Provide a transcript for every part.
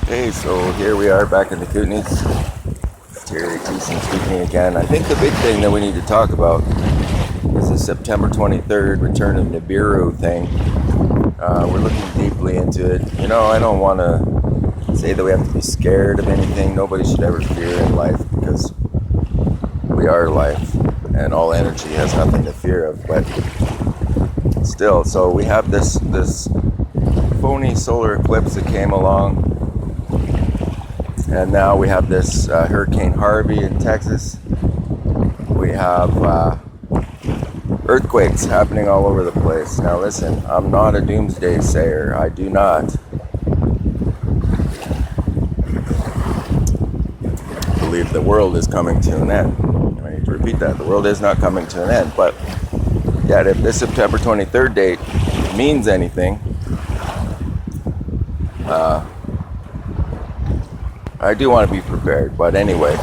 Hey, so here we are back in the Kootenays. Terry Thiessen speaking again. I think the big thing that we need to talk about is the September 23rd return of Nibiru thing. We're looking deeply into it. You know, I don't want to say that we have to be scared of anything. Nobody should ever fear in life because we are life and all energy has nothing to fear of. But still, so we have this phony solar eclipse that came along. And now we have this Hurricane Harvey in Texas. We have earthquakes happening all over the place. Now listen, I'm not a doomsday sayer. I do not believe the world is coming to an end. I need to repeat that. The world is not coming to an end. But yet, if this September 23rd date means anything, I do want to be prepared. But anyway,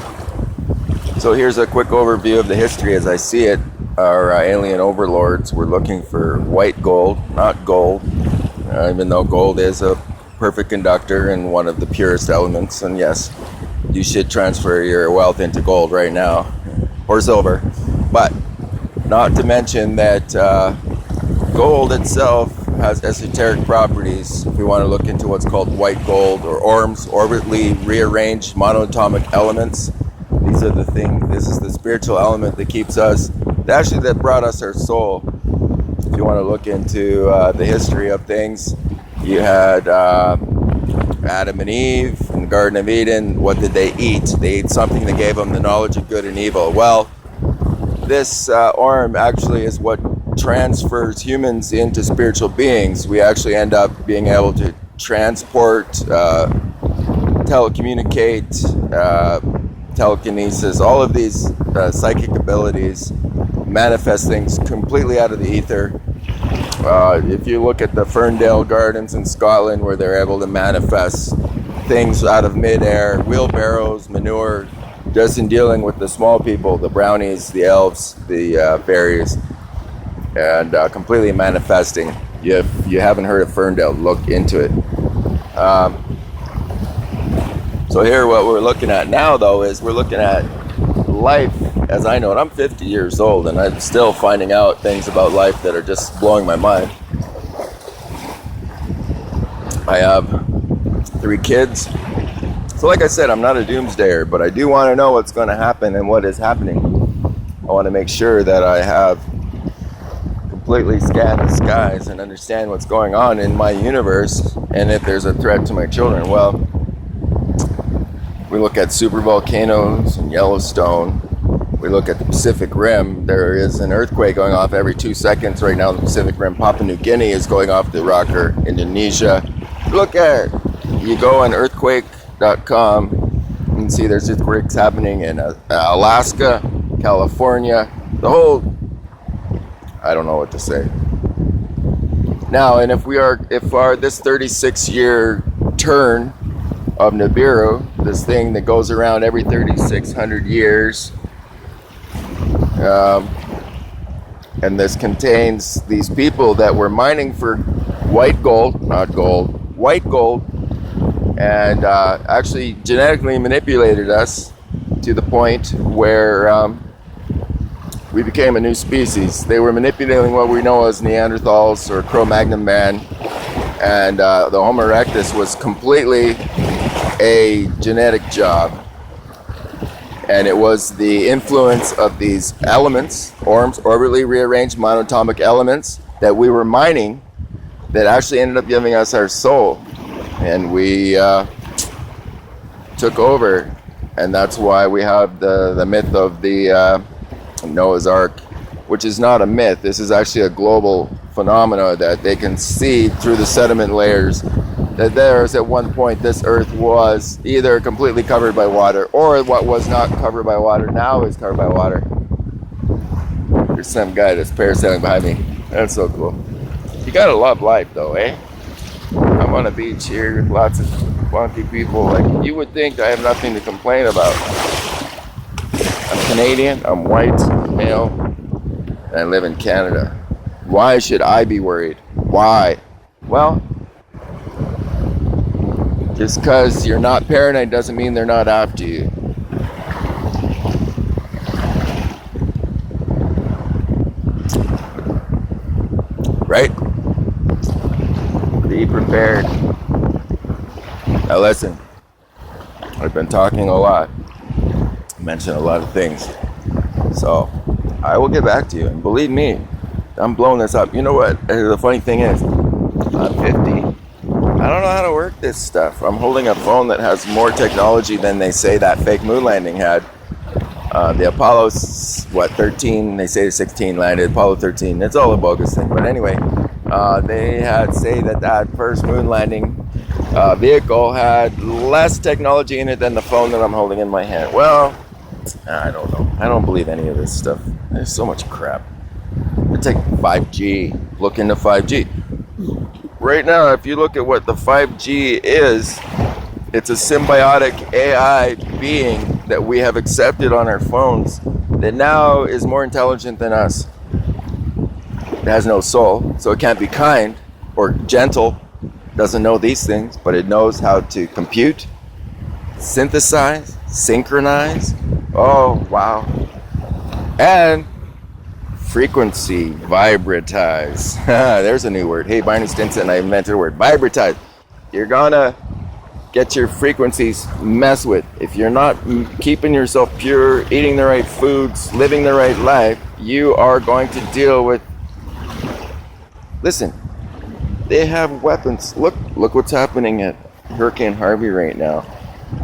so here's a quick overview of the history as I see it. Our alien overlords were looking for white gold, not gold, even though gold is a perfect conductor and one of the purest elements. And yes, you should transfer your wealth into gold right now, or silver. But not to mention that gold itself has esoteric properties. If we want to look into what's called white gold or ORMES, orbitally rearranged monoatomic elements, these are the things. This is the spiritual element that keeps us, that brought us our soul. If you want to look into the history of things, you had Adam and Eve in the Garden of Eden. What did they eat? They ate something that gave them the knowledge of good and evil. Well, this ORM actually is what transfers humans into spiritual beings. We actually end up being able to transport, telecommunicate, telekinesis, all of these psychic abilities, manifest things completely out of the ether. If you look at the Ferndale Gardens in Scotland, where they're able to manifest things out of midair, wheelbarrows, manure, just in dealing with the small people, the brownies, the elves, the fairies, and completely manifesting. If you haven't heard of Ferndale, look into it. So here what we're looking at now, though, is we're looking at life as I know it. I'm 50 years old, and I'm still finding out things about life that are just blowing my mind. I have 3 kids. So like I said, I'm not a doomsdayer, but I do want to know what's going to happen and what is happening. I want to make sure that I have completely scanned the skies and understand what's going on in my universe and if there's a threat to my children. Well, we look at supervolcanoes in Yellowstone. We look at the Pacific Rim. There is an earthquake going off every 2 seconds right now in the Pacific Rim. Papua New Guinea is going off the rocker. Indonesia. Look at, you go on earthquake.com and see there's earthquakes happening in Alaska, California, the whole, I don't know what to say. Now, and if this 36-year turn of Nibiru, this thing that goes around every 3,600 years, and this contains these people that were mining for white gold, not gold, white gold, and actually genetically manipulated us to the point where we became a new species. They were manipulating what we know as Neanderthals or Cro-Magnon man, and the Homo erectus was completely a genetic job. And it was the influence of these elements, ORMES, orbitally rearranged monoatomic elements, that we were mining that actually ended up giving us our soul. And we took over. And that's why we have the myth of the Noah's Ark, which is not a myth. This is actually a global phenomena that they can see through the sediment layers. That there's at one point this earth was either completely covered by water, or what was not covered by water now is covered by water. There's some guy that's parasailing behind me. That's so cool. You gotta love life though, eh? I'm on a beach here, lots of funky people. Like, you would think I have nothing to complain about. I'm Canadian, I'm white, male, and I live in Canada. Why should I be worried? Why? Well, Just because you're not paranoid doesn't mean they're not after you. Right? Be prepared. Now listen, I've been talking a lot. I mentioned a lot of things. So, I will get back to you. And believe me, I'm blowing this up. You know what? The funny thing is, I'm 50. I don't know how to work this stuff. I'm holding a phone that has more technology than they say that fake moon landing had. The Apollo, 13? They say 16 landed. Apollo 13. It's all a bogus thing. But anyway, they say that first moon landing vehicle had less technology in it than the phone that I'm holding in my hand. Well, I don't know. I don't believe any of this stuff. There's so much crap. Take 5G. Look into 5G. Right now, if you look at what the 5G is, it's a symbiotic AI being that we have accepted on our phones that now is more intelligent than us. It has no soul, so it can't be kind or gentle. Doesn't know these things, but it knows how to compute, synthesize, synchronize. Oh, wow. And frequency, vibratize. There's a new word. Hey, Barney Stinson, I invented a word. Vibratize. You're gonna get your frequencies messed with. If you're not keeping yourself pure, eating the right foods, living the right life, you are going to deal with... Listen, they have weapons. Look what's happening at Hurricane Harvey right now.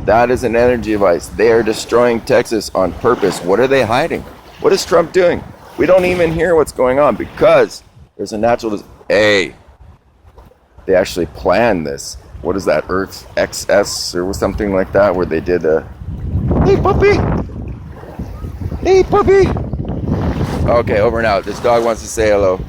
That is an energy device. They are destroying Texas on purpose. What are they hiding? What is Trump doing? We don't even hear what's going on because there's a natural... Hey, they actually planned this. What is that, Earth XS or something like that, where they did a... Hey, puppy! Hey, puppy! Okay, over and out. This dog wants to say hello.